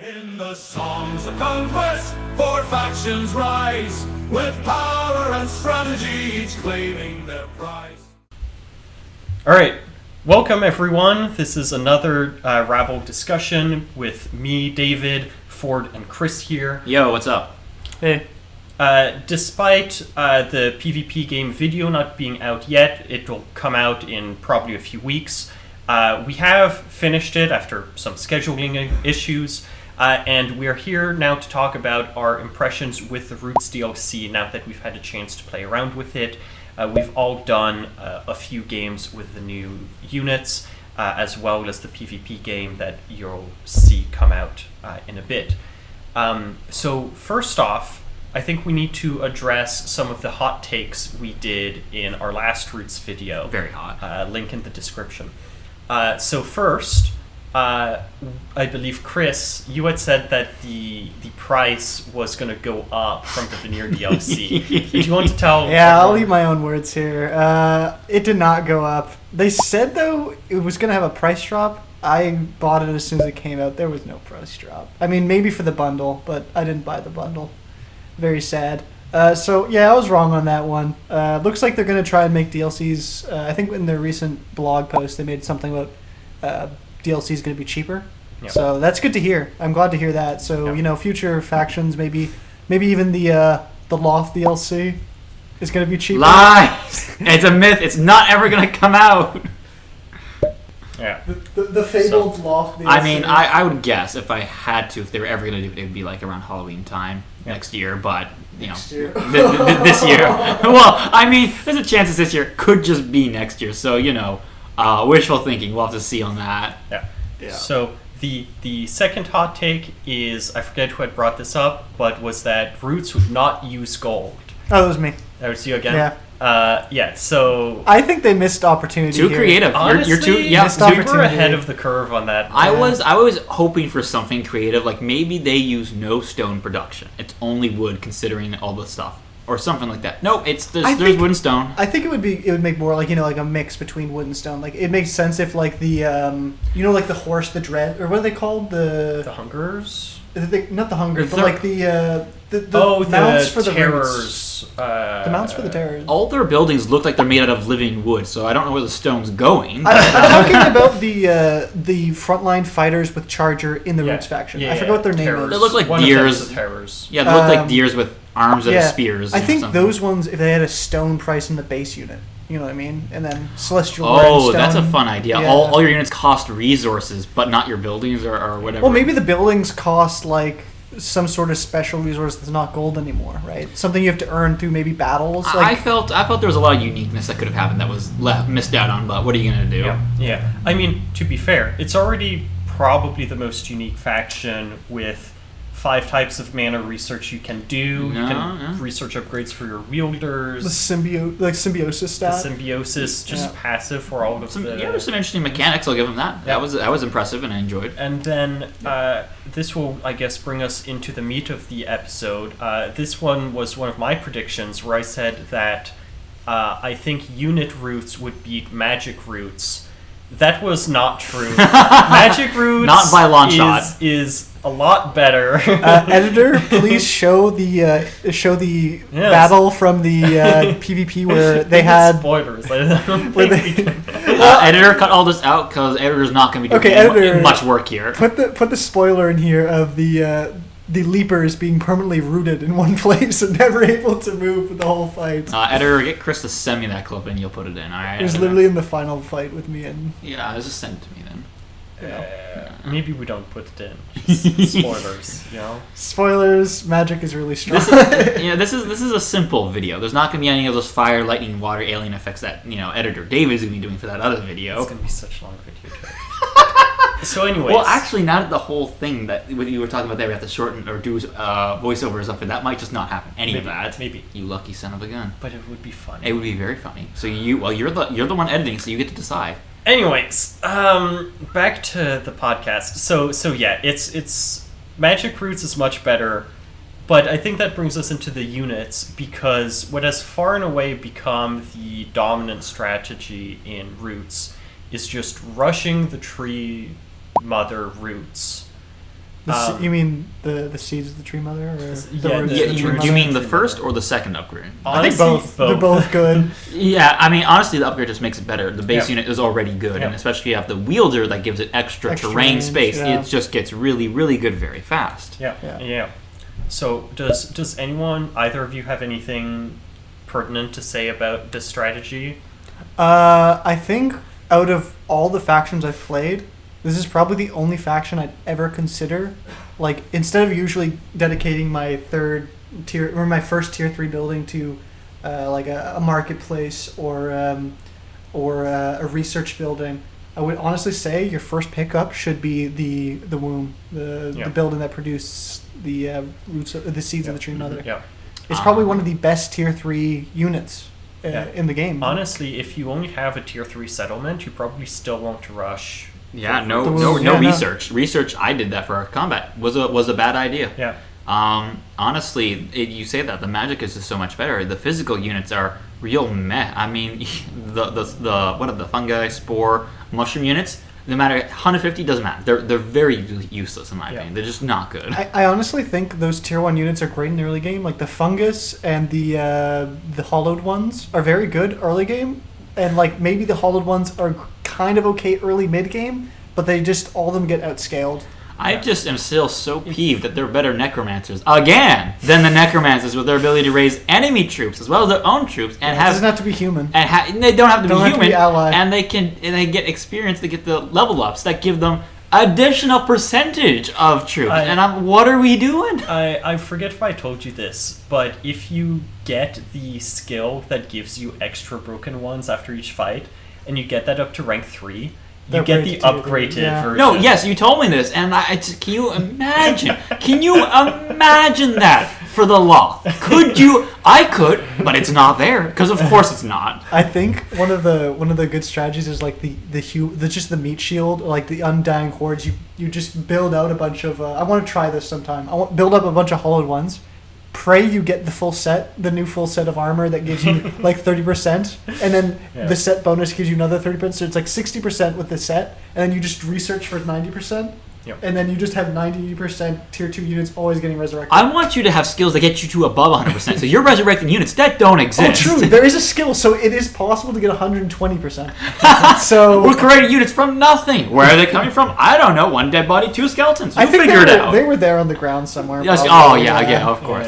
In the Songs of Conquest, 4 factions rise, with power and strategy, each claiming their prize. Alright, welcome everyone. This is another Rabl discussion with me, David, Forde, and Chris here. Yo, what's up? Hey. Despite the PvP game video not being out yet, it will come out in probably a few weeks. We have finished it after some scheduling issues. And we're here now to talk about our impressions with the Roots DLC now that we've had a chance to play around with it. We've all done a few games with the new units, as well as the PvP game that you'll see come out in a bit. So first off, I think we need to address some of the hot takes we did in our last Roots video. Very hot. Link in the description. So first... I believe, Chris, you had said that the price was going to go up from the Veneer DLC. Do you want to tell? Yeah, I'll eat my own words here. It did not go up. They said, though, it was going to have a price drop. I bought it as soon as it came out. There was no price drop. I mean, maybe for the bundle, but I didn't buy the bundle. Very sad. So, yeah, I was wrong on that one. Looks like they're going to try and make DLCs. I think in their recent blog post, they made something about... DLC is going to be cheaper, so that's good to hear. I'm glad to hear that. So future factions, maybe even the Loft DLC is going to be cheaper. Lies! It's a myth. It's not ever going to come out. Yeah. The fabled Loft DLC. I mean, I would guess if I had to, if they were ever going to do it, it would be like around Halloween time next year. But next year. This year. Well, I mean, there's a chance this year could just be next year. So wishful thinking. We'll have to see on that. Yeah. So the second hot take is, I forget who had brought this up, but was that Roots would not use gold. Oh, that was me. That was you again? Yeah. So I think they missed opportunity. Too here. creative. Honestly, you're too super ahead of the curve on that. I was hoping for something creative, like maybe they use no stone production. It's only wood, considering all the stuff. Or something like that. No, there's wood and stone. I think it would make more like like a mix between wood and stone. Like it makes sense if like the like the horse, the dread, or what are they called? The Hungers? Not the Hungers, but like the mounts for the terrors. The mounts for the terrors. All their buildings look like they're made out of living wood, so I don't know where the stone's going. I'm talking about the frontline fighters with Charger in the Roots faction. I forgot what their name is. They look like One deers. Of them is the terrors. Yeah, they look like deers with arms and spears. I think those ones, if they had a stone price in the base unit, you know what I mean? And then Celestial Oh, stone, that's a fun idea. Yeah. All your units cost resources, but not your buildings or whatever. Well, maybe the buildings cost like some sort of special resource that's not gold anymore, right? Something you have to earn through maybe battles. I felt there was a lot of uniqueness that could have happened that was missed out on, but what are you going to do? Yeah. I mean, to be fair, it's already probably the most unique faction with 5 types of mana research you can do. You can research upgrades for your wielders. The symbiosis stat. The symbiosis, just passive for all of the... there's some interesting mechanics, I'll give them that. That was impressive and I enjoyed. And then this will, I guess, bring us into the meat of the episode. This one was one of my predictions where I said that I think unit roots would beat magic roots. That was not true. Magic roots not by long shot. Is a lot better. Editor, please show the battle from the PvP where they had spoilers. Editor, cut all this out because editor's not going to be doing much work here. Put the spoiler in here of the leapers being permanently rooted in one place and never able to move for the whole fight. Editor, get Chris to send me that clip and you'll put it in. All right. It was literally in the final fight with me and. Yeah, just send it to me then. Maybe we don't put it in. Just spoilers, Spoilers. Magic is really strong. This is a simple video. There's not going to be any of those fire, lightning, water, alien effects that editor David's going to be doing for that other video. It's going to be such a long video. So, anyways. Well, actually, now that the whole thing that you were talking about there, we have to shorten or do voiceovers or something. That might just not happen. Of that. Maybe. You lucky son of a gun. But it would be funny. It would be very funny. So you're the one editing, so you get to decide. Anyways, back to the podcast. So yeah, it's Magic Roots is much better, but I think that brings us into the units because what has far and away become the dominant strategy in Roots is just rushing the tree mother roots You mean the seeds of the tree mother? Or yeah, roots Yeah, of the tree do mother? you mean the first or the second upgrade? I think Honestly, both. They're both good. Yeah, I mean, honestly, the upgrade just makes it better. The base Yeah. unit is already good, Yeah. and especially if you have the wielder that gives it extra terrain range, space, yeah. it just gets really, really good very fast. Yeah, Yeah. yeah. So does anyone, either of you, have anything pertinent to say about this strategy? I think out of all the factions I've played, this is probably the only faction I'd ever consider. Like, instead of usually dedicating my third tier or my first tier 3 building to like a marketplace or a research building, I would honestly say your first pickup should be the womb, the building that produces the roots of the seeds of the tree mother. Yeah. It's probably one of the best tier 3 units Yeah. in the game. Honestly, if you only have a tier 3 settlement, you probably still want to rush. Yeah, no Yeah, no. research. Research, I did that for our combat. Was a bad idea. Yeah. Honestly, you say that the magic is just so much better. The physical units are real meh. I mean, the fungi, spore, mushroom units. No matter 150 doesn't matter. They're very useless in my opinion. They're just not good. I honestly think those tier 1 units are great in the early game. Like the fungus and the hollowed ones are very good early game, and like maybe the hollowed ones are kind of okay early mid game, but they just all of them get outscaled. I just am still so peeved that they're better necromancers again than the necromancers with their ability to raise enemy troops as well as their own troops and It doesn't have to be human. and they don't have to Don't be have to human be ally. and they get experience, they get the level ups that give them additional percentage of troops. What are we doing? I forget if I told you this, but if you get the skill that gives you extra broken ones after each fight, and you get that up to rank 3, you get the upgraded version. No, yes, you told me this, and can you imagine? Can you imagine that for the Loth? Could you? I could, but it's not there because of course it's not. I think one of the good strategies is like the just the meat shield, or like the undying hordes. You just build out a bunch of. I want to try this sometime. I want build up a bunch of hollowed ones. Pray you get the full set, the new full set of armor that gives you like 30%, and then the set bonus gives you another 30%. So it's like 60% with the set, and then you just research for 90%, and then you just have 90% tier 2 units always getting resurrected. I want you to have skills that get you to above 100%. So you're resurrecting units that don't exist. Oh, true. There is a skill, so it is possible to get 120%. So we're creating units from nothing. Where are they coming from? I don't know. One dead body, 2 skeletons. You I think figure it out. they were there on the ground somewhere. Yes. probably. Oh yeah. Of course.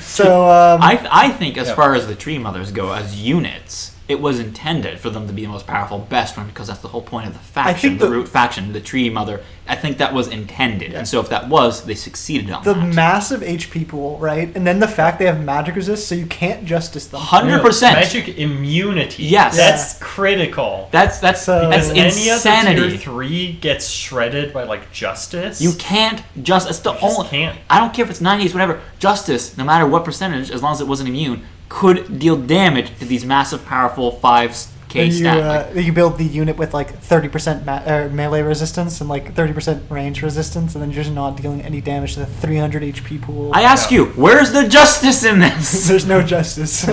So I think as far as the tree mothers go, as units, it was intended for them to be the most powerful, best one, because that's the whole point of the faction, the root faction, the tree mother. I think that was intended, and so if that was, they succeeded on the that. massive HP pool, right? And then the fact they have magic resist, so you can't justice them. 100%. Magic immunity. Yes. That's critical. That's Because any insanity. other tier 3 gets shredded by like justice. You can't just. It's the only. can't. I don't care if it's 90s, whatever. Justice, no matter what percentage, as long as it wasn't immune, could deal damage to these massive, powerful 5k stat. You build the unit with like 30% melee resistance and like 30% range resistance, and then you're just not dealing any damage to the 300 HP pool. I ask you, where's the justice in this? There's no justice.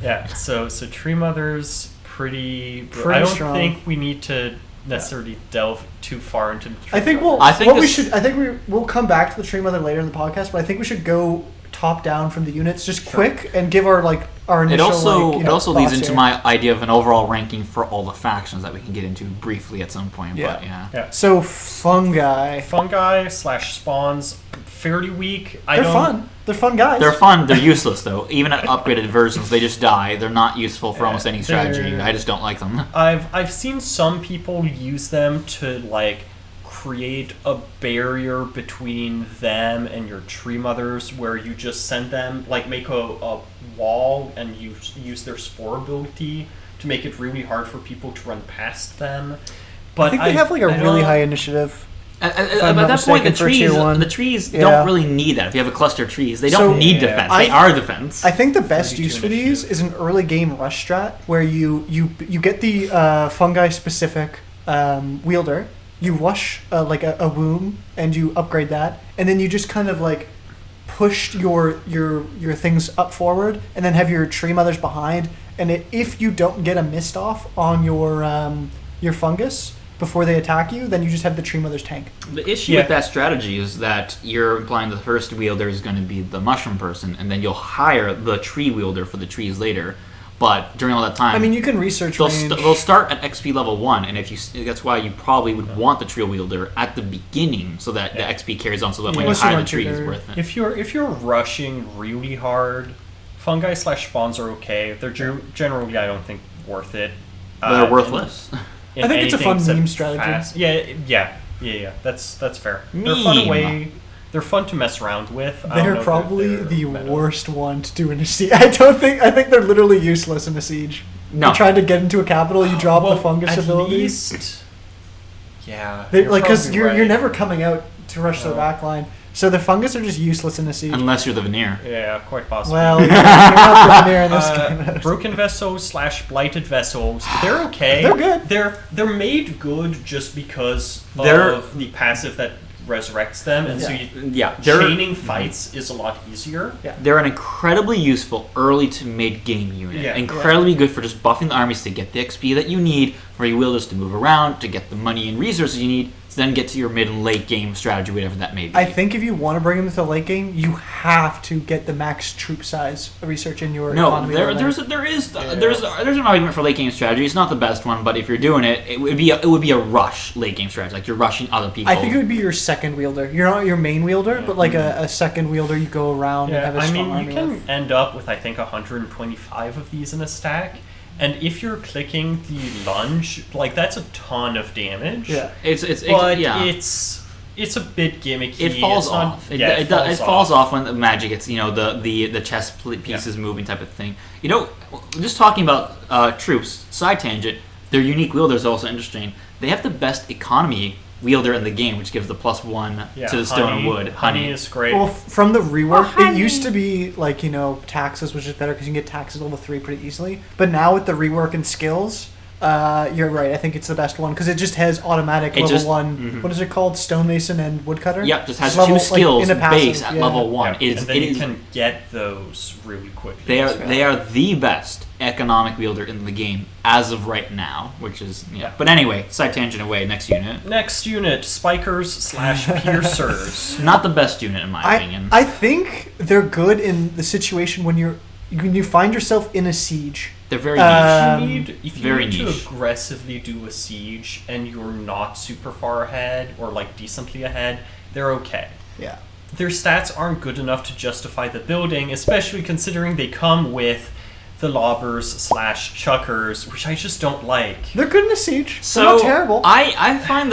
Yeah. So tree mothers pretty I don't strong. think we need to necessarily delve too far into. I think we'll come back to the tree mother later in the podcast, but I think we should go top down from the units, just quick, and give our initial. It also leads thoughts into here. my idea of an overall ranking for all the factions that we can get into briefly at some point. Yeah. But yeah. Yeah. So fungi. Fungi/spawns fairly weak. They're fun. They're fun guys. They're fun. They're useless though. Even at upgraded versions, they just die. They're not useful for almost any strategy. I just don't like them. I've seen some people use them to like create a barrier between them and your tree mothers, where you just send them like make a wall and you use their spore ability to make it really hard for people to run past them. But I think they have like a really high initiative. At that point, the trees Yeah. don't really need that. If you have a cluster of trees, they don't need defense. They are defense. I think the best 32 use for these initiative. is an early game rush strat where you get the fungi specific wielder. You rush like a womb and you upgrade that, and then you just kind of like push your things up forward, and then have your tree mothers behind. And if you don't get a mist off on your fungus, before they attack you, then you just have the tree mother's tank. The issue with that strategy is that you're implying the first wielder is going to be the mushroom person, and then you'll hire the tree wielder for the trees later. But during all that time, I mean, you can research range. They'll start at XP level 1, and that's why you probably would want the tree wielder at the beginning, so that the XP carries on, so that when you Unless you hire the want tree, to it's go- worth it. If you're rushing really hard, fungi / spawns are okay. They're generally, I don't think, worth it. They're worthless. in I think it's a fun anything meme except strategy. Yeah. That's fair. They're fun They're fun to mess around with. I don't They're know if probably they're the meta. worst one to do in a siege. I think they're literally useless in a siege. No. You're trying to get into a capital, you drop Well, the fungus at abilities. least, yeah. Because probably you're right. never coming out to rush the No. back line. So the fungus are just useless in a siege. Unless you're the veneer. Yeah, quite possibly. Well, you're not the veneer in this game. Broken vessels / blighted vessels. They're okay. They're good. They're made good just because They're- of the passive that resurrects them, and so Yeah, they're chaining fights is a lot easier. they're an incredibly useful early to mid game unit. Yeah. Incredibly good for just buffing the armies to get the XP that you need for your wielders to move around, to get the money and resources you need, to then get to your mid and late game strategy, whatever that may be. I think if you want to bring them to the late game, you have to get the max troop size research in your No, economy. there's an argument for late game strategy. It's not the best one, but if you're doing it, it would be a rush late game strategy. Like you're rushing other people. I think it would be your second wielder. You're not your main wielder, but like a second wielder you go around and have a I strong mean, you army can with. end up with I think 125 of these in a stack, and if you're clicking the lunge, like that's a ton of damage. Yeah. it's a bit gimmicky. It falls It's not- off. yeah, It falls off when the magic gets the chess pieces moving type of thing. Just talking about troops. Side tangent. Their unique wielder is also interesting. They have the best economy wielder in the game, which gives the +1 to the stone and wood. Honey is great. Well, from the rework, Oh, it used to be like, taxes, which is better because you can get taxes level 3 pretty easily. But now with the rework and skills, you're right. I think it's the best one because it just has automatic It level just- 1. mhm. What is it called? Stonemason and Woodcutter? Yep, just has Level, two skills in a passive, base at level 1. Yeah, and then you It is can get those really quickly. They as well. are the best economic wielder in the game as of right now, which is Yeah. But anyway, side tangent away. Next unit, Next unit, spikers / piercers. not the best unit in my opinion. I think they're good in the situation when you find yourself in a siege. They're very niche. If you very need to niche. aggressively do a siege and you're not super far ahead or like decently ahead, they're okay. Yeah. Their stats aren't good enough to justify the building, especially considering they come with the lobbers / chuckers, which I just don't like. They're good in a siege. So they're not terrible. I find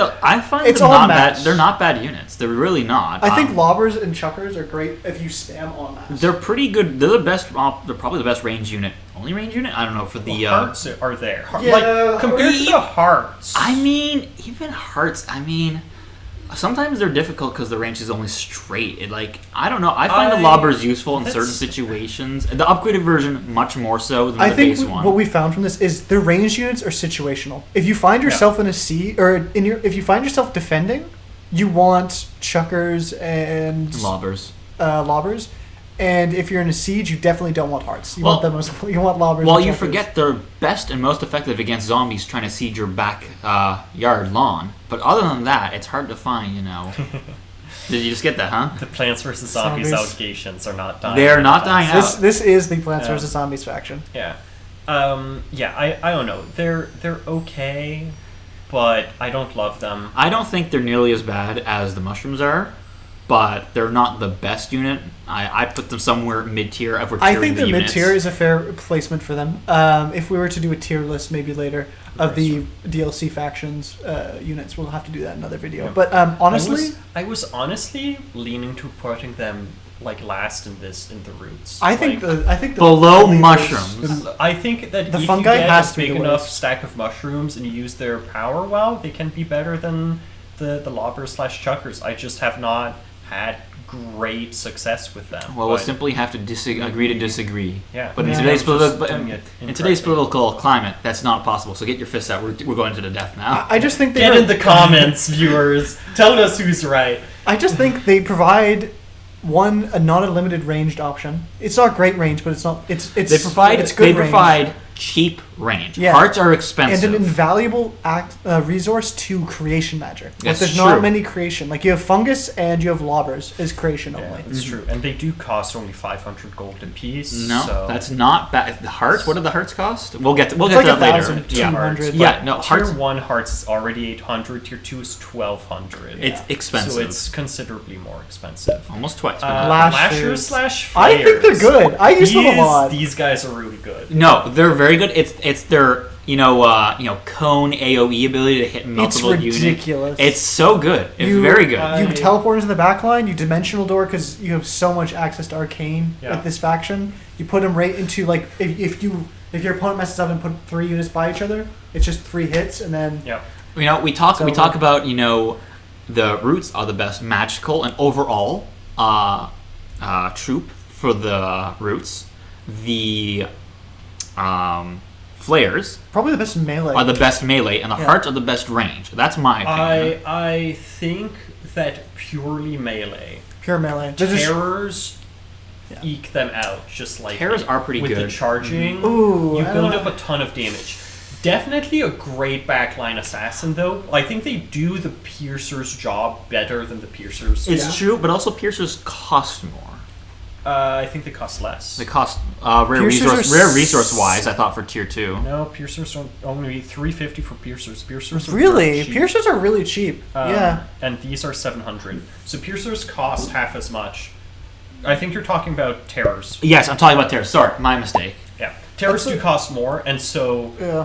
It's them all not maps. bad. They're not bad units. They're really not. I think lobbers and chuckers are great if you spam en masse. they're pretty good. They're the best. They're probably the best range unit. Only range unit? I don't know for the. Hearts are there. Yeah. Like compared to the hearts. I mean, even hearts. I mean, sometimes they're difficult because the range is only straight. I don't know. I find the lobbers useful in certain that's- situations. The upgraded version much more so than I the think base one. what we found from this is the ranged units are situational. If you find yourself in a siege, or if you find yourself defending, you want chuckers and Lobbers. lobbers. And if you're in a siege, you definitely don't want hearts. You want lobbers. Well, and you chuckers. forget they're best and most effective against zombies trying to siege your back yard lawn. But other than that, it's hard to find. Did you just get that, huh? The Plants vs Zombies Zombies. allegations are not dying. They're not dying out. This is the Plants Yeah. vs Zombies faction. Yeah. I don't know. They're okay, but I don't love them. I don't think they're nearly as bad as the mushrooms are, but they're not the best unit. I put them somewhere mid-tier. If we're I tiering think the units. mid-tier is a fair placement for them. If we were to do a tier list maybe later of the DLC factions units, we'll have to do that in another video. Yeah. But honestly, I was honestly leaning to putting them like last in the roots. I think Like, the Below leaders- mushrooms. I think that The if fungi you get has a to be big the enough worst. stack of mushrooms and you use their power well, they can be better than the lobbers / chuckers. I just have not had great success with them. Well, we'll but- simply have to agree to disagree. Yeah. But in Yeah. today's I'm just political doing it in today's incorrectly. political climate, that's not possible. So get your fists out. We're going to the death now. I just think they Get in the comments, viewers. Tell us who's right. I just think they provide a not a limited ranged option. It's not great range, but it's not. It's They provide it's good range. cheap range. Yeah. Hearts are expensive. And an invaluable resource to creation magic. Like, That's there's true. not many creation. Like, you have fungus and you have lobbers is creation Yeah, only. that's true. And they do cost only 500 gold apiece. No, so that's not bad. The hearts. What do the hearts cost? We'll get to It's that like later. 1,200. Yeah, no, Tier hearts. 1 hearts is already 800. Tier 2 is 1,200. It's expensive. So it's considerably more expensive. Almost twice. But Lashers. Lashers / I think they're flares. good. I use them a lot. These guys are really good. no, they're very good. It's their cone AOE ability to hit multiple units. ridiculous. It's so good. It's You- very good. You teleport into the back line, you dimensional door because you have so much access to arcane Yeah. with this faction. You put them right into, like, if your opponent messes up and put 3 units by each other, it's just 3 hits and then Yeah. we talk So- about the roots are the best magical and overall troop for the roots. The flares probably the best melee. are the best melee, and the Yeah. hearts are the best range. That's my opinion. I think that purely melee Pure melee. They're just- terrors Yeah. eke them out. Just like Terrors are pretty with good. the charging. Ooh, you I build don't up a ton of damage. Definitely a great backline assassin, though. I think they do the piercer's job better than the piercers. It's Yeah. true, but also piercers cost more. I think they cost less. They cost Piercers are rare resource wise. I thought for tier 2. No, piercers don't only 350 for piercers. Piercers are really? very cheap. Piercers are really cheap. Yeah. And these are 700. So piercers cost half as much. I think you're talking about terrors. Yes, I'm talking about terrors. Sorry, my mistake. Yeah, terrors That's do cost more, and so Yeah.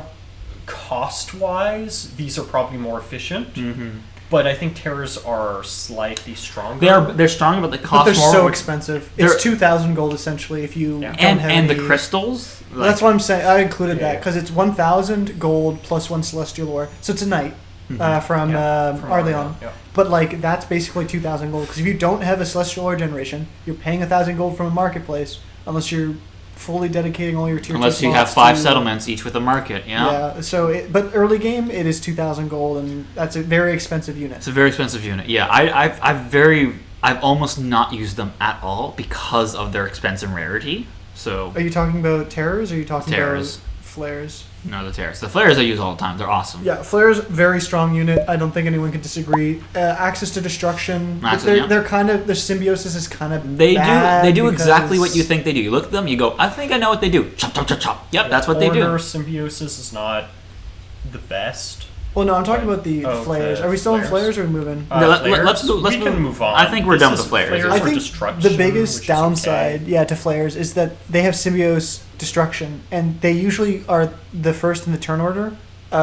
cost-wise, these are probably more efficient. Mm-hmm. But I think terrors are slightly stronger. They're strong, but they But cost they're more. so expensive. They're- It's 2,000 gold essentially if you Yeah. don't and have and the any- crystals. Well, that's what I'm saying. I included that Yeah. because it's 1,000 gold plus 1 celestial ore. So it's a knight from From Arleon. Yeah. But like that's basically 2,000 gold because if you don't have a celestial ore generation, you're paying 1,000 gold from a marketplace unless you're fully dedicating all your tier 2 Unless you have slots 5 to- settlements each with a market. Yeah. So, but early game it is 2,000 gold and that's a very expensive unit. It's a very expensive unit. Yeah, I've almost not used them at all because of their expense and rarity. So Are you talking about terrors or are you talking Terrors. about flares? no, the terrors. The flares I use all the time. They're awesome. Yeah, flares very strong unit. I don't think anyone can disagree. Access to destruction. Access, They're, yeah. they're kind of their symbiosis is kind of They bad do exactly what because- you think they do. You look at them, you go, I think I know what they do. Chop chop chop chop. Yep, that's what they Order do. symbiosis is not the best. Well, no, I'm talking about the Oh, flares. the Are we still in flares. flares or are we moving? No, let's Flares? move- let's we can move- move on. I think we're This done with is the flares. flares I or think destruction, the biggest which is downside, okay. yeah, to flares is that they have symbiosis destruction, and they usually are the first in the turn order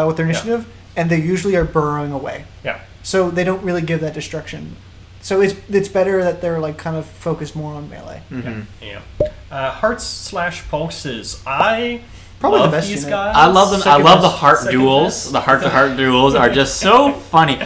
with their initiative, and they usually are burrowing away. Yeah. So they don't really give that destruction. So it's better that they're like kind of focused more on melee. Mhm. Yeah. Hearts / pulses. I Probably love the best these unit. guys. I love them. I Second love the best. heart Second duels. best. The heart to heart duels are just so funny.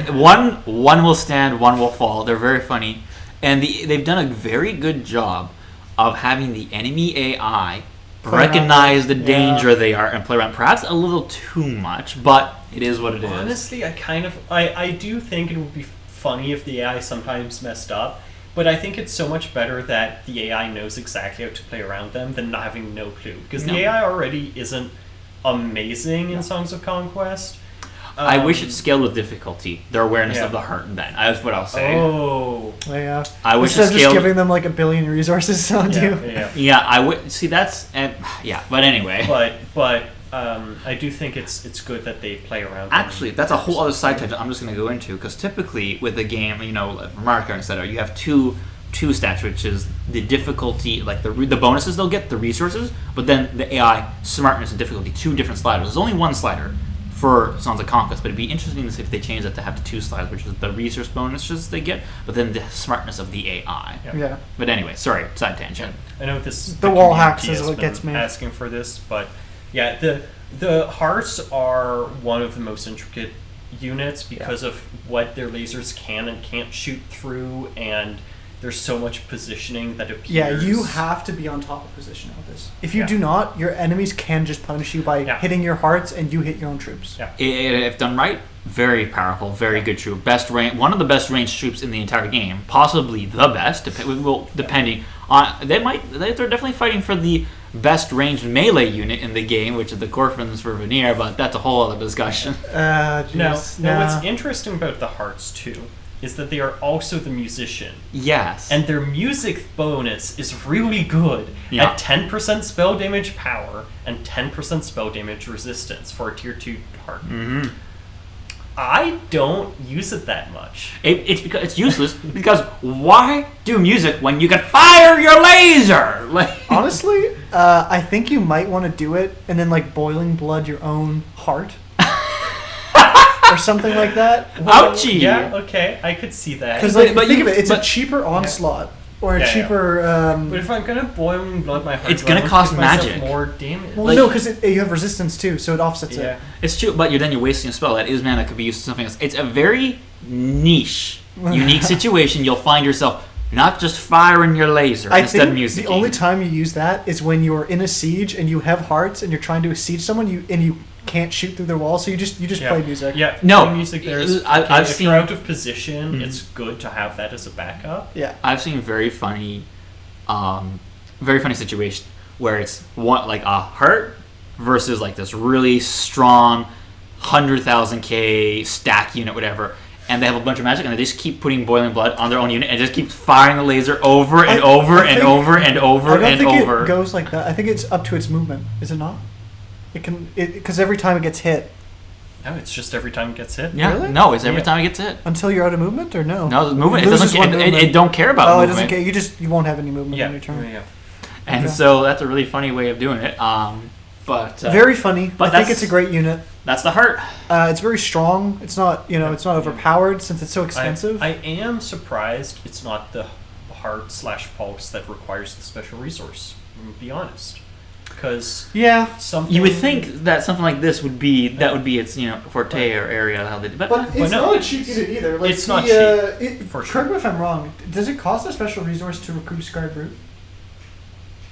One will stand, one will fall. They're very funny, and they've done a very good job of having the enemy AI Play around recognize the with- danger they are and play around. Perhaps a little too much, but it is what it is. Honestly, I do think it would be funny if the AI sometimes messed up, but I think it's so much better that the AI knows exactly how to play around them than not having no clue. Because No. the AI already isn't amazing in Songs of Conquest. I wish it scaled with difficulty. Their awareness Yeah. of the heart. Then that's what I'll say. Oh. Yeah. I wish Instead it of just scaled. giving them like a billion resources on Yeah, you. yeah. Yeah, I would see. That's yeah. But anyway. But I do think it's good that they play around. Actually, that's a whole other side tangent I'm just going to go into, because typically with a game, like Marker, etc., you have two stats, which is the difficulty, like the bonuses they'll get, the resources, but then the AI smartness and difficulty, 2 different sliders. There's only 1 slider for Songs of Conquest, but it'd be interesting to see if they change that to have the 2 sliders, which is the resource bonuses they get, but then the smartness of the AI. Yeah. But anyway, sorry, side tangent. I know this. The wall community hacks is has what been gets me. asking for this, but yeah, the hearts are one of the most intricate units because of what their lasers can and can't shoot through, and there's so much positioning that appears. Yeah, you have to be on top of position with this. If you Yeah. do not, your enemies can just punish you by Yeah. hitting your hearts, and you hit your own troops. Yeah. If done right, very powerful, very good troop. One of the best ranged troops in the entire game, possibly the best. Depending on they're definitely fighting for the best ranged melee unit in the game, which is the Corfins for Veneer, but that's a whole other discussion. Now, Jeez, what's interesting about the hearts too is that they are also the musician, Yes, and their music bonus is really good Yeah. at 10% spell damage power and 10% spell damage resistance for a tier 2 heart. Mm-hmm. I don't use it that much. It's because it's useless. Because why do music when you can fire your laser? Like, Honestly, I think you might want to do it and then like boiling blood your own heart. Or something like that. ouchie! Yeah, okay, I could see that. Because like, But think you- of it, it's but- a cheaper onslaught or a Yeah, yeah. cheaper. But if I'm gonna boil blood my heart, It's do I gonna want to cost give myself magic. more damage. Well, like- no, because you have resistance too, so it offsets Yeah. it. It's true, but then you're wasting a spell that is mana could be used to something else. It's a very niche, unique situation. You'll find yourself not just firing your laser I instead of think music. the only time you use that is when you are in a siege and you have hearts and you're trying to siege someone, you can't shoot through their wall, so you just play music. Yeah, No, playing music there is. I've if seen- you're out of position, Mhm. it's good to have that as a backup. Yeah. I've seen very funny situation where it's one like a hurt versus like this really strong 100,000 K stack unit, whatever. And they have a bunch of magic, and they just keep putting boiling blood on their own unit, and just keep firing the laser over and over and think- over and over I don't and think over. it goes like that. I think it's up to its movement. Is it not? It can because every time it gets hit No, it's just every time it gets hit. Yeah, Really? no, it's every Yeah. time it gets hit. until you're out of movement, or no? No, the movement. It loses doesn't. one It movement. don't care about Oh, it movement. doesn't care. You won't have any movement Yeah, on your turn. yeah. And Okay. so that's a really funny way of doing it. But Very funny. but I think that's- it's a great unit. that's the heart. It's very strong. It's not it's not overpowered since it's so expensive. I am surprised it's not the heart/pulse that requires the special resource. To be honest, because yeah, something You would think that something like this would be its forte or area how they. But but it's no, not a it's cheap just- unit either. Like it's not for Correct sure. me if I'm wrong. Does it cost a special resource to recruit Scarred Brute?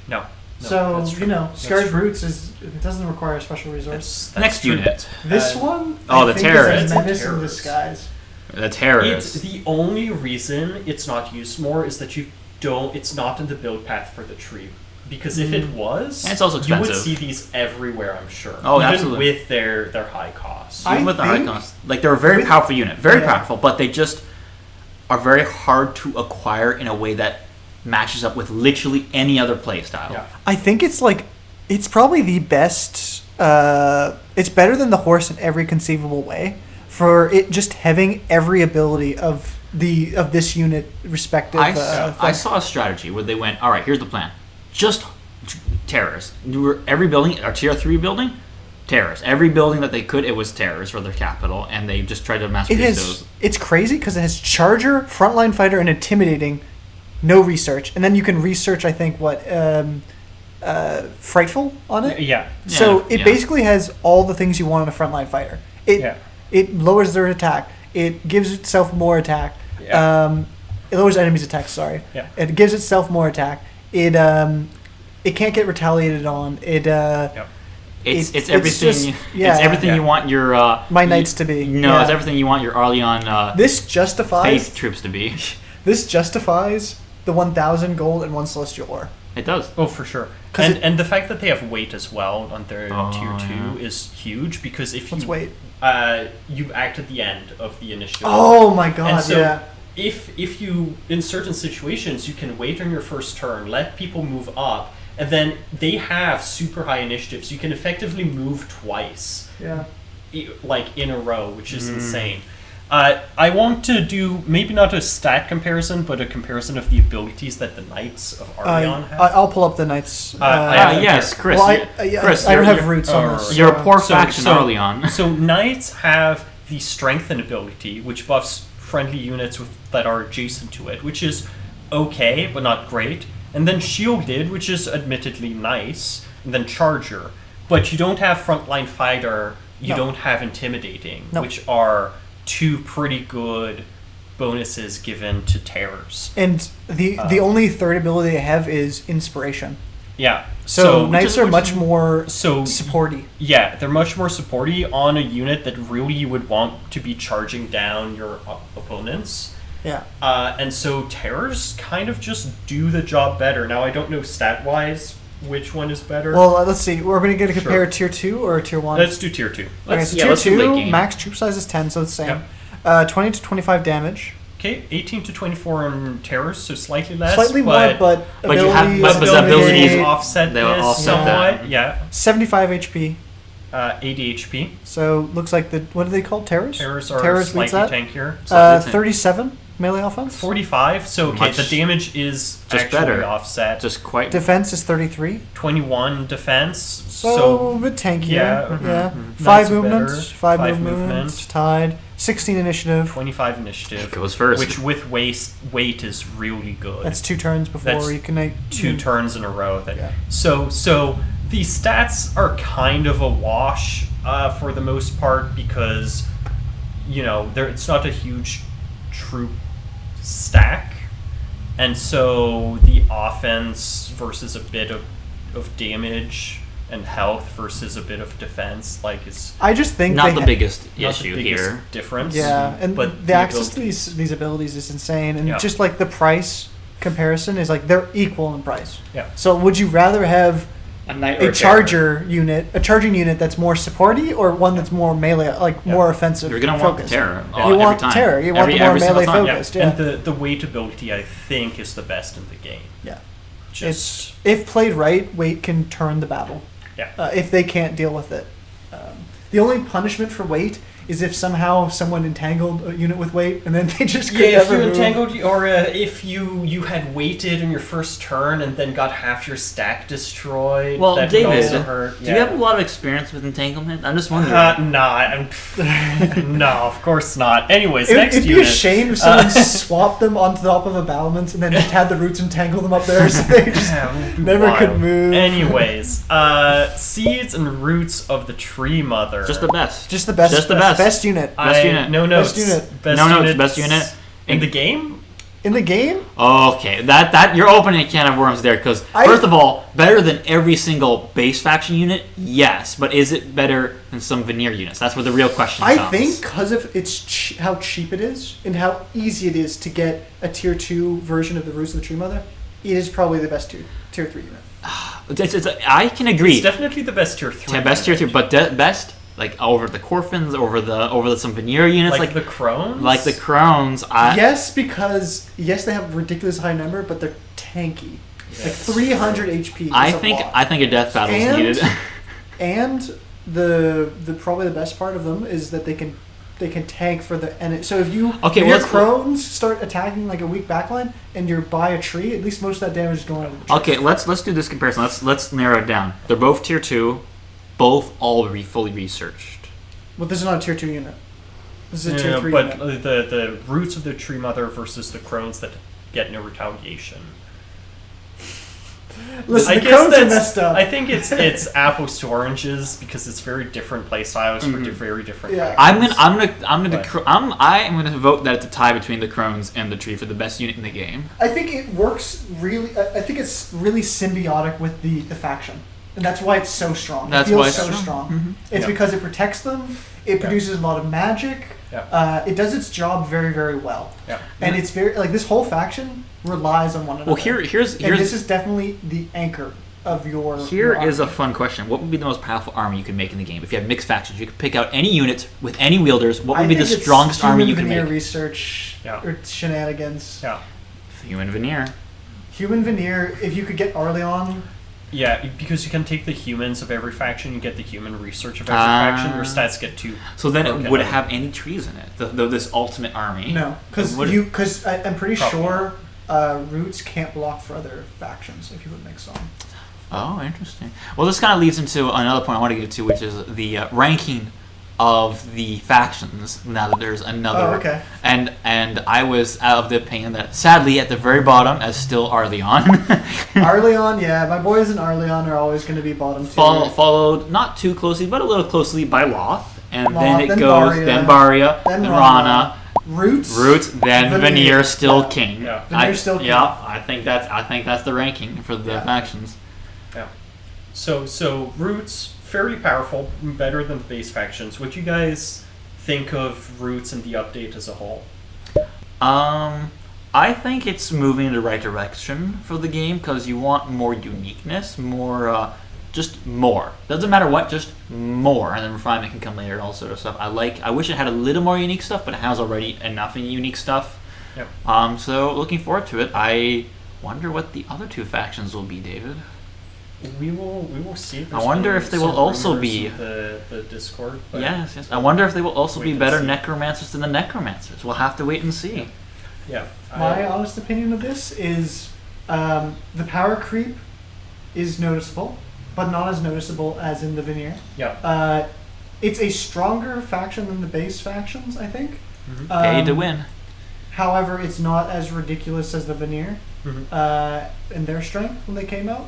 no. So that's true. That's Scarred true. Brutes it doesn't require a special resource. That's Next true. unit. This Uh, one, oh, I the think terrorist. is a menace in Terrorist. disguise. the It's terrorists. the only reason it's not used more is that it's not in the build path for the tree. Because if it was, And it's also you would expensive. see these everywhere, I'm sure. Oh, Even absolutely. with their high cost. I Even with the think- icons, like they're a very with- powerful unit, very Yeah. powerful, but they just are very hard to acquire in a way that matches up with literally any other play style. Yeah. I think it's probably the best. It's better than the horse in every conceivable way. For it just having every ability of this unit respective. I saw a strategy where they went, all right, here's the plan. Just terrors. Every building, our tier 3 building, terrors. Every building that they could, it was terrors for their capital, and they just tried to mass It produce has. those. It's crazy because it has charger, frontline fighter, and intimidating. No research, and then you can research. I think frightful on it. Yeah. So it yeah. basically has all the things you want in a frontline fighter. It lowers their attack. It gives itself more attack. Yeah. It lowers enemies' attack. Sorry. Yeah. It gives itself more attack. It can't get retaliated on. It's it's everything. just- It's yeah. everything Yeah. you want your My knights to be. No, Yeah. it's everything you want your Arleon This justifies. faith troops to be. This justifies the 1,000 gold and 1 celestial ore. It does. Oh, for sure. 'Cause And the fact that they have weight as well on their Oh, tier 2 yeah. is huge because if Let's you wait. you act at the end of the initiative. Oh my god! And so yeah. if you in certain situations you can wait on your first turn, let people move up, and then they have super high initiatives. You can effectively move twice, Yeah. like in a row, which is insane. I want to do maybe not a stat comparison, but a comparison of the abilities that the Knights of Arleon have. I'll pull up the knights. I have Yes, Chris. Well, Chris, I don't you're- have roots on this. You're a poor So- faction, so- Arleon. So Knights have the Strengthen ability, which buffs friendly units that are adjacent to it, which is okay, but not great. And then Shielded, which is admittedly nice. And then Charger. But you don't have Frontline Fighter, you No. don't have Intimidating, No. which are two pretty good bonuses given to terrors. And the only third ability they have is inspiration. Yeah. So knights are much more so supporty. Yeah, they're much more supporty on a unit that really you would want to be charging down your opponents. Yeah. And so terrors kind of just do the job better. Now I don't know stat-wise which one is better. Well, let's see. We're going to get to compare tier 2 or tier 1. Let's do tier 2. Okay, so tier let's do late 2, game. max troop size is 10, so it's the same. Yep. 20 to 25 damage. Okay, 18 to 24 on terrors, so slightly less. Slightly more, but you have- but the abilities abilities- offset they will this offset somewhat. that. Yeah. 75 HP. 80 HP. So looks like what are they called? Terrors? Terrors are Terrors slightly leads that. tankier. 37 melee offense. 45, so okay, Much- the damage is just actually better. offset. Just quite. Defense is 33. 21 defense. So a bit tankier. yeah, Yeah. mhm. 5 That's movements. better. 5 5 movements. Tied. 16 initiative. 25 initiative. Goes first. Which with weight is really good. That's 2 turns before That's you can. 2 turns in a row. Yeah. So the stats are kind of a wash for the most part because it's not a huge troop stack, and so the offense versus a bit of damage and health versus a bit of defense is I just think not they the biggest not issue the biggest here. difference. Yeah, and but the access to these abilities is insane, and Yeah. just like the price comparison is they're equal in price. Yeah. So would you rather have A knight a charging unit that's more supporty, or one that's more melee, more offensive? You're gonna want the focused? terror. You every want time. terror. You want the more every single melee time. focused. Yeah. Yeah. And the weight ability I think is the best in the game. Yeah. Just If played right, weight can turn the battle. yeah. If they can't deal with it. The only punishment for weight is if somehow someone entangled a unit with weight and then they just could Yeah, if never you move. entangled, or if you had waited in your first turn and then got half your stack destroyed. Well, that David, would also hurt. do you have a lot of experience with entanglement? I'm just wondering. No, of course not. Anyways, next It'd be unit. a shame if someone swapped them onto the top of a battlement and then just had the roots entangle them up there so they just Yeah, it would be never could wild. move. Anyways, seeds and roots of the tree mother. Just the best. Just the best. Just the best. Best unit. Best unit. No Best notes. unit. Best unit. in the game. In the game, Okay, that you're opening a can of worms there because first of all, better than every single base faction unit, yes, but is it better than some veneer units? That's where the real question comes. I think because of how cheap it is and how easy it is to get a tier 2 version of the Roots of the Tree Mother, it is probably the best tier 3 unit. I can agree. It's definitely the best tier 3. Best tier 3, but best over the Corfins, over some veneer units, like the crones. like the Crones. Yes, because they have a ridiculous high number, but they're tanky. Like 300 HP. I is a think lot. I think a death battle is And- needed. And the probably the best part of them is that they can tank for the enemy. So if your crones start attacking like a weak backline and you're by a tree, at least most of that damage is going on. Okay, let's do this comparison. Let's narrow it down. They're both tier 2, both all fully researched. Well, this is not a tier 2 unit. This is a tier 3 but unit. the roots of the tree mother versus the crones that get no retaliation. Listen, the crones are messed up. I think it's apples to oranges because it's very different play styles for very different. Yeah. characters. I'm gonna vote that it's a tie between the Crones and the tree for the best unit in the game. I think it works really. I think it's really symbiotic with the faction, and that's why it's so strong. That's it feels why it's so strong. strong. It's Yeah. because it protects them. It produces a lot of magic. Yeah. It does its job very, very well. Yeah. And it's very this whole faction relies on one another. Well, here's and this is definitely the anchor of your. Here your is a army. fun question. What would be the most powerful army you could make in the game? If you have mixed factions, you could pick out any unit with any wielders. What would be the think it's strongest army you could Human veneer make? research or shenanigans. Yeah. Human veneer. Human veneer. If you could get Arleon. Yeah, because you can take the humans of every faction, you get the human research of every faction, your stats get too. So then broken would it down. have any trees in it? This ultimate army? No, because I'm pretty Probably sure Roots can't block for other factions if you would mix on. Oh, interesting. Well, this kind of leads into another point I want to get to, which is the ranking of the factions. Now that there's another, Oh, okay. and I was of the opinion that sadly at the very bottom is still Arleon. Arleon, yeah, my boys in Arleon are always going to be bottom tier. Followed not too closely, but a little closely by Loth, and then Loth, it then goes Baria, then Baria, then then Rana, Roots, then Veneer still king. Yeah. Veneer still king. Yeah, I think that's the ranking for the factions. Yeah. So Roots, fairly powerful, better than base factions. What do you guys think of Roots and the update as a whole? I think it's moving in the right direction for the game because you want more uniqueness, more, just more. Doesn't matter what, just more, and then refinement can come later and all sort of stuff. I wish it had a little more unique stuff, but it has already enough unique stuff. Yep. So looking forward to it. I wonder what the other two factions will be, David. We will see. I wonder if they will also be the Discord. But yes. I wonder if they will also be better see. necromancers than the necromancers. We'll have to wait and see. Yeah. My honest opinion of this is the power creep is noticeable, but not as noticeable as in the Veneer. Yeah. It's a stronger faction than the base factions, I think. Mhm. Pay to win. However, it's not as ridiculous as the Veneer in their strength when they came out.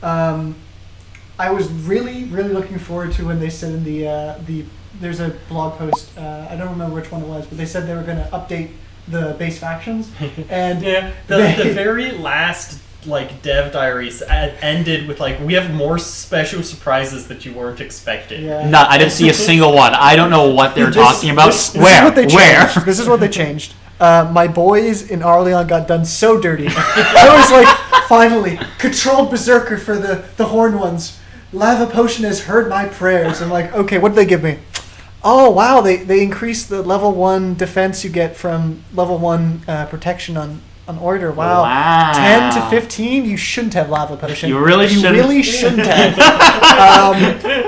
I was really, really looking forward to when they said in the there's a blog post, I don't remember which one it was, but they said they were going to update the base factions. And yeah, the very last dev diaries ended with we have more special surprises that you weren't expecting. Yeah. No, I didn't see a single one. I don't know what they're talking about. This Where? is what they Where? changed. This is what they changed. My boys in Arleon got done so dirty. I was finally, controlled berserker for the horned ones. Lava potion has heard my prayers. I'm okay, what did they give me? Oh wow, they increased the level 1 defense you get from level 1 protection on order. Wow. 10 to 15, you shouldn't have lava potion. You really shouldn't have.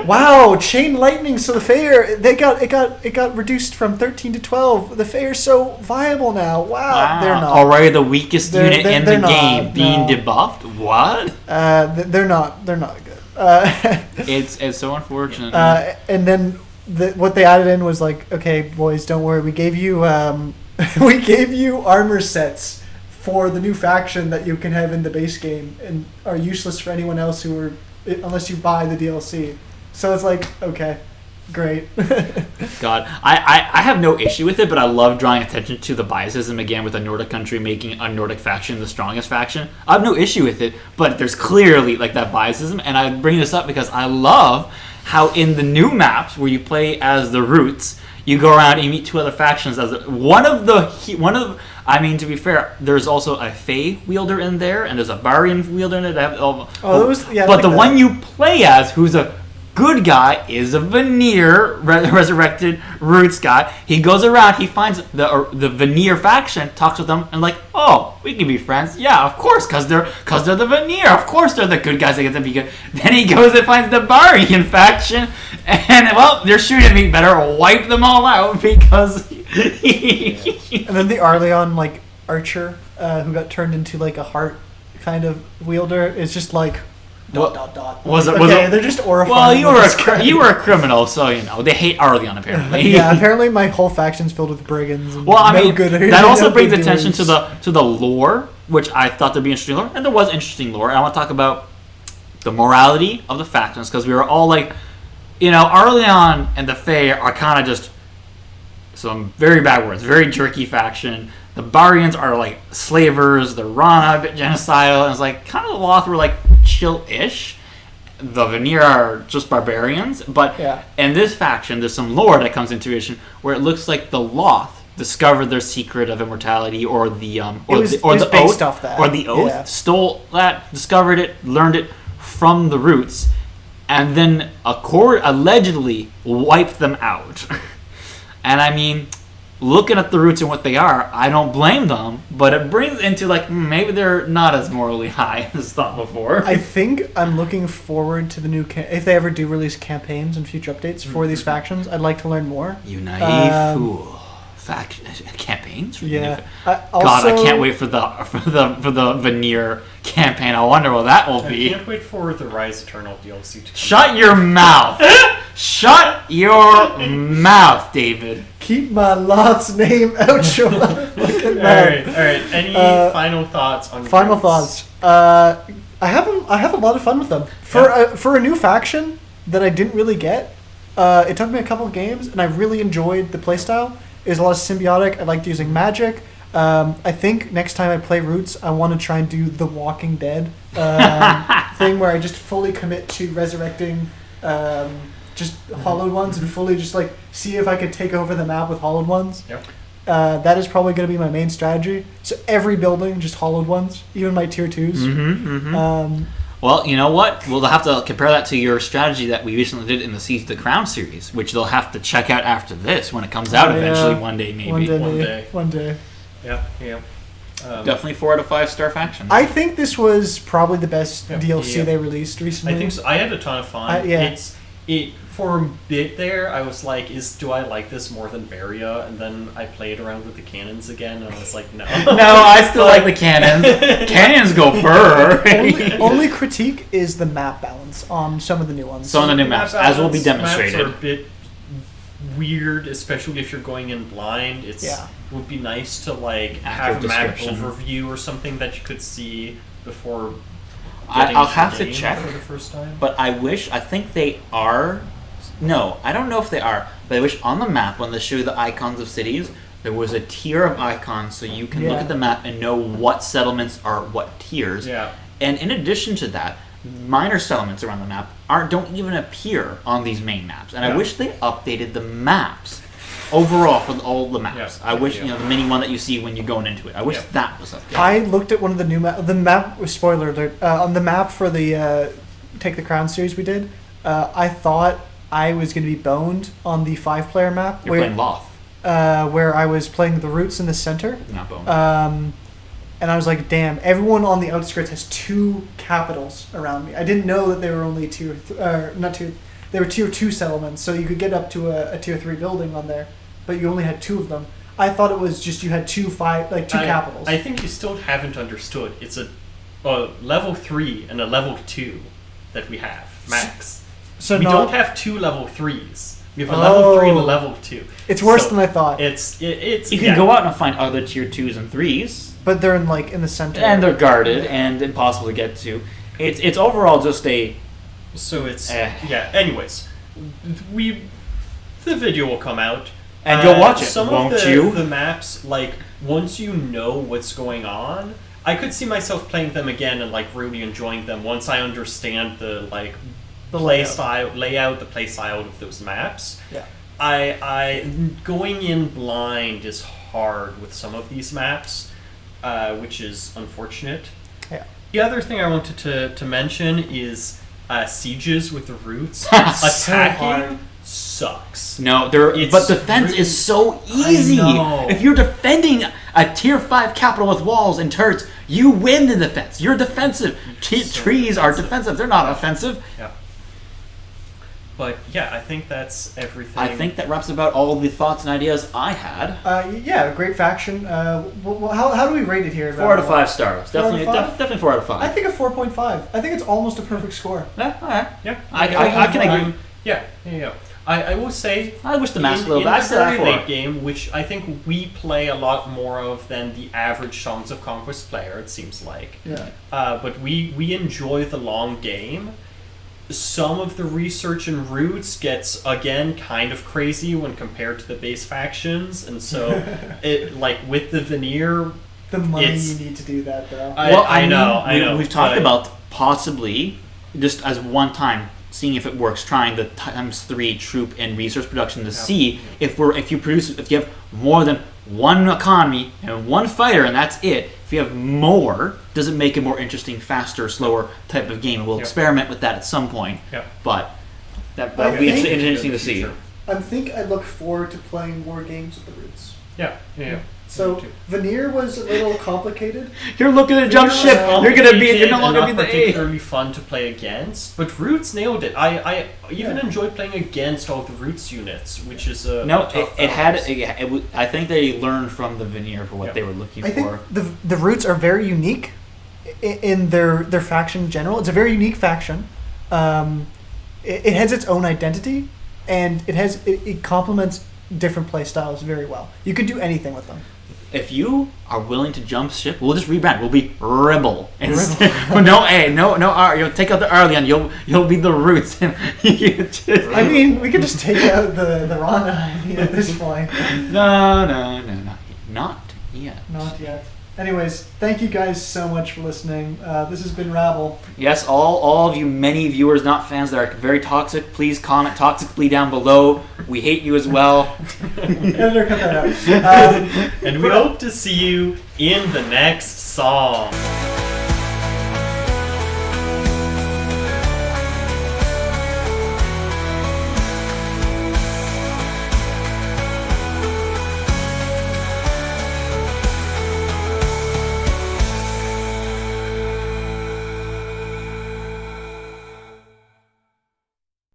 Wow, chain lightning. So the Fae, it got reduced from 13 to 12. The Fae are so viable now. Wow. They're not already the weakest unit in the game being no. debuffed. What? They're not good. It's so unfortunate. And then what they added in was okay, boys, don't worry. We gave you armor sets for the new faction that you can have in the base game and are useless for anyone else unless you buy the DLC. So it's okay, great. God, I have no issue with it, but I love drawing attention to the biasism again with a Nordic country making a Nordic faction the strongest faction. I have no issue with it, but there's clearly that biasism, and I bring this up because I love how in the new maps where you play as the Roots, you go around and you meet two other factions as to be fair, there's also a Fae wielder in there, and there's a Barian wielder in it. But the one you play as, who's a good guy, is a Veneer resurrected Roots guy. He goes around, he finds the Veneer faction, talks with them, and oh, we can be friends. Yeah, of course, because they're the Veneer. Of course, they're the good guys. They get to be good. Then he goes and finds the Barian faction, and they're shooting at me. Better wipe them all out because. And then the Arleon archer who got turned into a heart kind of wielder is just dot. Was it? They're just horrifying. Well, you were a criminal, so they hate Arleon apparently. Yeah, apparently my whole faction's filled with brigands. And that also brings attention to the lore, which I thought there'd be interesting lore, and there was interesting lore. And I want to talk about the morality of the factions because we were all Arleon and the Fae are kind of just some very bad words, very jerky faction. The Barians are slavers. The Rana a bit genocidal, and it's kind of the Loth were chill-ish. The Veneer are just barbarians, but in this faction, there's some lore that comes into vision where it looks like the Loth discovered their secret of immortality, or the oath, stole that, discovered it, learned it from the Roots, and then allegedly wiped them out. And looking at the Roots and what they are, I don't blame them, but it brings into maybe they're not as morally high as thought before. I think I'm looking forward to the new if they ever do release campaigns and future updates for these factions. I'd like to learn more. You naive fool. Campaigns? Yeah. God, I can't wait for the Veneer campaign. I wonder what that will be. I can't wait for the Rise Eternal DLC to come. Shut your mouth. Shut your mouth, David. Keep my Lot's name out your mouth. All right. Any final thoughts on Final Roots? thoughts. I have a lot of fun with them. For a new faction that I didn't really get, it took me a couple of games, and I really enjoyed the playstyle. It was a lot of symbiotic. I liked using magic. I think next time I play Roots, I want to try and do the Walking Dead thing where I just fully commit to resurrecting just hollowed ones and fully just like see if I could take over the map with hollowed ones. Yep. That is probably going to be my main strategy. So every building, just hollowed ones, even my tier 2s. Well, you know what? We'll have to compare that to your strategy that we recently did in the Siege of the Crown series, which they'll have to check out after this when it comes out eventually one day, maybe. One day. Yeah. Definitely 4 out of 5 star faction. I think this was probably the best DLC Yeah. they released recently. I think so. I had a ton of fun. For a bit there, I was like, do I like this more than Varia? And then I played around with the cannons again, and I was like, no. No, I still like the cannons. Cannons go burr. only critique is the map balance on some of the new ones. Some of the new maps, as will be demonstrated. Maps are a bit weird, especially if you're going in blind. It would be nice to like have a map overview or something that you could see before. I'll have to check for the first time. But I think they are. No, I don't know if they are. But I wish on the map when they show you the icons of cities, there was a tier of icons so you can look at the map and know what settlements are what tiers. Yeah. And in addition to that, minor settlements around the map don't even appear on these main maps. And I wish they updated the maps overall for all the maps. I wish the mini one that you see when you're going into it. I wish that was updated. I looked at one of the new the map. Spoiler alert! On the map for the Take the Crown series we did, I thought I was going to be boned on the 5-player map. You're playing Loth. Where I was playing the Roots in the center. Not boned. And I was like, damn, everyone on the outskirts has 2 capitals around me. I didn't know that they were only they were tier 2 settlements, so you could get up to a tier 3 building on there, but you only had 2 of them. I thought it was just you had 2 capitals. I think you still haven't understood. It's a level 3 and a level 2 that we have, max. So we don't have 2 level 3s. We have a level 3 and a level 2. It's worse than I thought. It's you can go out and find other tier 2s and 3s. But they're in the center. And they're guarded and impossible to get to. It's overall just a... So it's... anyways. The video will come out. And you'll watch it, some won't of you? the maps, once you know what's going on, I could see myself playing them again and, really enjoying them once I understand the play style of those maps. Yeah. I going in blind is hard with some of these maps, which is unfortunate. Yeah. The other thing I wanted to mention is sieges with the Roots. So Attacking hard. sucks. No, but defense is so easy. If you're defending a tier 5 capital with walls and turrets, you win the defense. You're defensive. Trees are defensive. They're not offensive. Yeah. But I think that's everything. I think that wraps about all the thoughts and ideas I had. Great faction. How do we rate it here? 4 out of 5 stars. Definitely 4 out of 5. I think a 4.5. I think it's almost a perfect score. Yeah, all right. Yeah. I can agree. Yeah. I will say I wish the maps a little in bit. the very late game, which I think we play a lot more of than the average Songs of Conquest player, it seems like. Yeah. But we enjoy the long game. Some of the research in Roots gets, again, kind of crazy when compared to the base factions, and so with the veneer, the money you need to do that, though. I know. We've talked about possibly just as one time seeing if it works, trying the ×3 troop and resource production to see if you have more than one economy and one fighter and that's it. If you have more, does it make a more interesting, faster, slower type of game? We'll experiment with that at some point. Yep. But that'll be interesting to see. I think I look forward to playing more games with the Roots. Yeah. So Veneer was a little complicated. You're looking at a jump ship. You're no longer be the particularly fun to play against, but Roots nailed it. I even enjoyed playing against all the Roots units, which is a tough I think they learned from the Veneer for what they were looking for. I think the Roots are very unique in their faction in general. It's a very unique faction. It has its own identity, and it complements different play styles very well. You can do anything with them. if you are willing to jump ship, we'll just rebrand. We'll be Rabl. No A, no R. You'll take out the R, Leon. You'll be the Roots. I mean, we could just take out the Rana at this point. No. Not yet. Not yet. Anyways, thank you guys so much for listening. This has been Rabl. Yes, all of you many viewers, not fans, that are very toxic, please comment toxically down below. We hate you as well. Editor, cut that out. And we hope to see you in the next song.